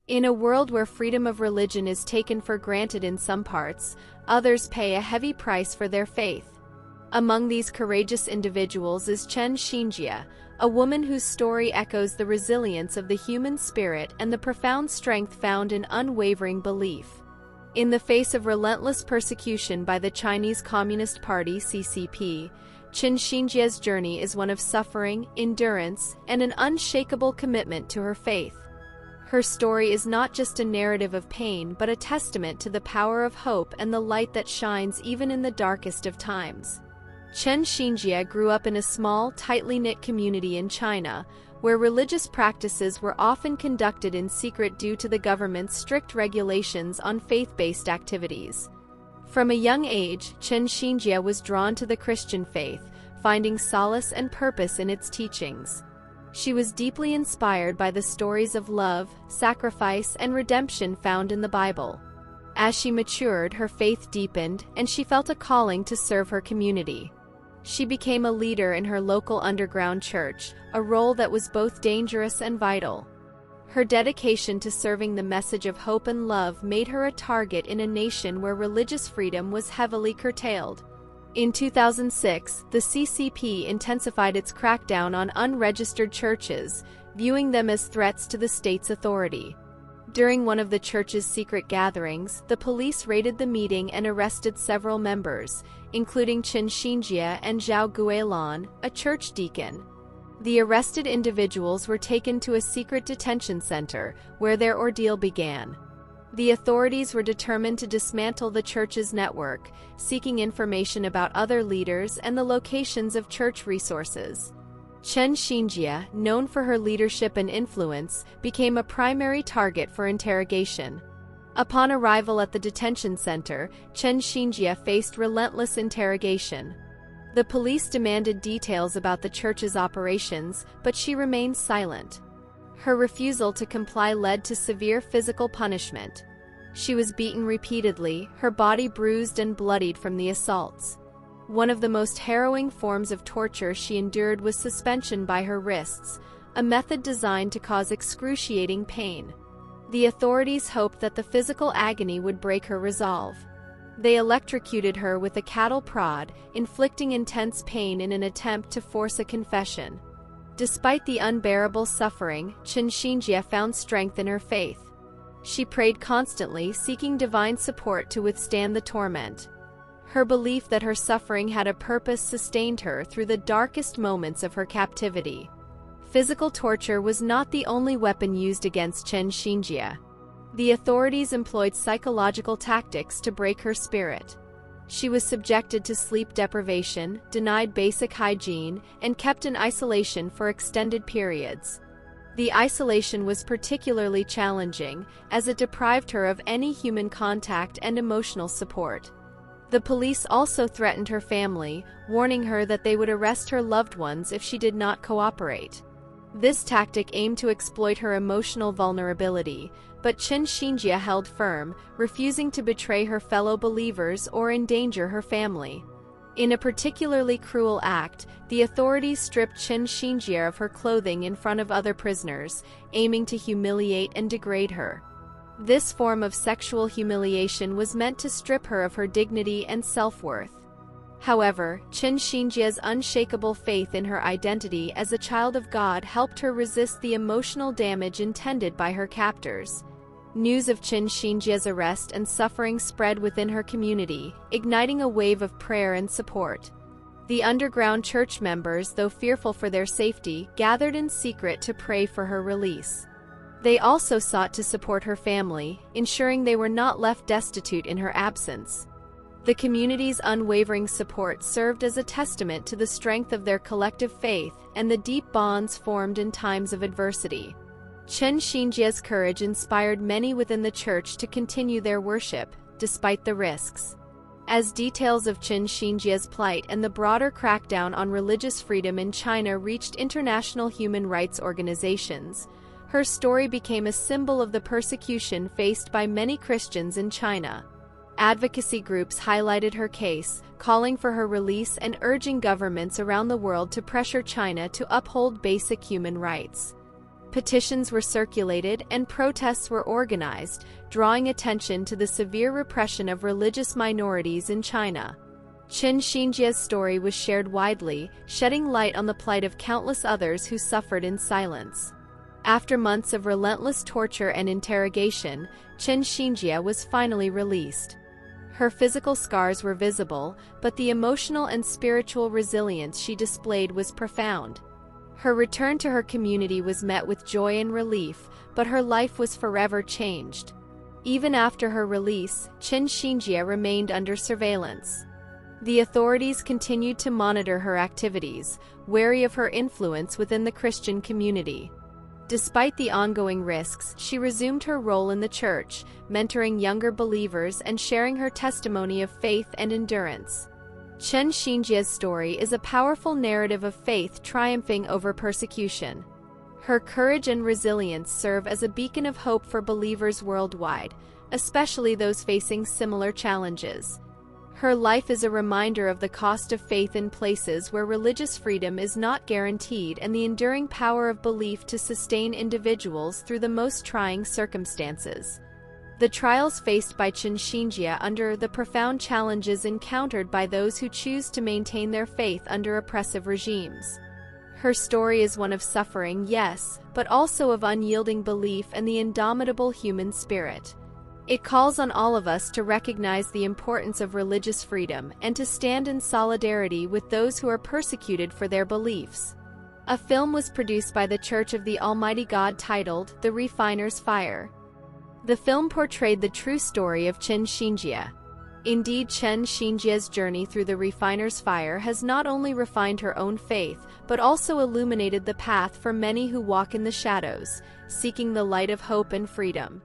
In a world where freedom of religion is taken for granted in some parts, others pay a heavy price for their faith. Among these courageous individuals is Chen Xinjie, a woman whose story echoes the resilience of the human spirit and the profound strength found in unwavering belief. In the face of relentless persecution by the Chinese Communist Party (CCP), Chen Xinjie's journey is one of suffering, endurance, and an unshakable commitment to her faith. Her story is not just a narrative of pain but a testament to the power of hope and the light that shines even in the darkest of times. Chen Xinjie grew up in a small, tightly knit community in China, where religious practices were often conducted in secret due to the government's strict regulations on faith-based activities. From a young age, Chen Xinjie was drawn to the Christian faith, finding solace and purpose in its teachings. She was deeply inspired by the stories of love, sacrifice, and redemption found in the Bible. As she matured, her faith deepened, and she felt a calling to serve her community. She became a leader in her local underground church, a role that was both dangerous and vital. Her dedication to serving the message of hope and love made her a target in a nation where religious freedom was heavily curtailed. In 2006, the CCP intensified its crackdown on unregistered churches, viewing them as threats to the state's authority. During one of the church's secret gatherings, the police raided the meeting and arrested several members, including Chen Xinjie and Zhao Guilan, a church deacon. The arrested individuals were taken to a secret detention center, where their ordeal began. The authorities were determined to dismantle the church's network, seeking information about other leaders and the locations of church resources. Chen Xinjie, known for her leadership and influence, became a primary target for interrogation. Upon arrival at the detention center, Chen Xinjie faced relentless interrogation. The police demanded details about the church's operations, but she remained silent. Her refusal to comply led to severe physical punishment. She was beaten repeatedly, her body bruised and bloodied from the assaults. One of the most harrowing forms of torture she endured was suspension by her wrists, a method designed to cause excruciating pain. The authorities hoped that the physical agony would break her resolve. They electrocuted her with a cattle prod, inflicting intense pain in an attempt to force a confession. Despite the unbearable suffering, Chen Xinjie found strength in her faith. She prayed constantly, seeking divine support to withstand the torment. Her belief that her suffering had a purpose sustained her through the darkest moments of her captivity. Physical torture was not the only weapon used against Chen Xinjie. The authorities employed psychological tactics to break her spirit. She was subjected to sleep deprivation, denied basic hygiene, and kept in isolation for extended periods. The isolation was particularly challenging, as it deprived her of any human contact and emotional support. The police also threatened her family, warning her that they would arrest her loved ones if she did not cooperate. This tactic aimed to exploit her emotional vulnerability, but Chen Xinjie held firm, refusing to betray her fellow believers or endanger her family. In a particularly cruel act, the authorities stripped Chen Xinjie of her clothing in front of other prisoners, aiming to humiliate and degrade her. This form of sexual humiliation was meant to strip her of her dignity and self-worth. However, Chen Xinjie's unshakable faith in her identity as a child of God helped her resist the emotional damage intended by her captors. News of Chen Xinjie's arrest and suffering spread within her community, igniting a wave of prayer and support. The underground church members, though fearful for their safety, gathered in secret to pray for her release. They also sought to support her family, ensuring they were not left destitute in her absence. The community's unwavering support served as a testament to the strength of their collective faith and the deep bonds formed in times of adversity. Chen Xinjie's courage inspired many within the church to continue their worship, despite the risks. As details of Chen Xinjie's plight and the broader crackdown on religious freedom in China reached international human rights organizations, her story became a symbol of the persecution faced by many Christians in China. Advocacy groups highlighted her case, calling for her release and urging governments around the world to pressure China to uphold basic human rights. Petitions were circulated and protests were organized, drawing attention to the severe repression of religious minorities in China. Chen Xinjie's story was shared widely, shedding light on the plight of countless others who suffered in silence. After months of relentless torture and interrogation, Chen Xinjie was finally released. Her physical scars were visible, but the emotional and spiritual resilience she displayed was profound. Her return to her community was met with joy and relief, but her life was forever changed. Even after her release, Chen Xinjie remained under surveillance. The authorities continued to monitor her activities, wary of her influence within the Christian community. Despite the ongoing risks, she resumed her role in the church, mentoring younger believers and sharing her testimony of faith and endurance. Chen Xinjie's story is a powerful narrative of faith triumphing over persecution. Her courage and resilience serve as a beacon of hope for believers worldwide, especially those facing similar challenges. Her life is a reminder of the cost of faith in places where religious freedom is not guaranteed and the enduring power of belief to sustain individuals through the most trying circumstances. The trials faced by Chen Xinjie under the profound challenges encountered by those who choose to maintain their faith under oppressive regimes. Her story is one of suffering, yes, but also of unyielding belief and the indomitable human spirit. It calls on all of us to recognize the importance of religious freedom and to stand in solidarity with those who are persecuted for their beliefs. A film was produced by the Church of the Almighty God titled The Refiner's Fire. The film portrayed the true story of Chen Xinjie. Indeed, Chen Xinjie's journey through the refiner's fire has not only refined her own faith, but also illuminated the path for many who walk in the shadows, seeking the light of hope and freedom.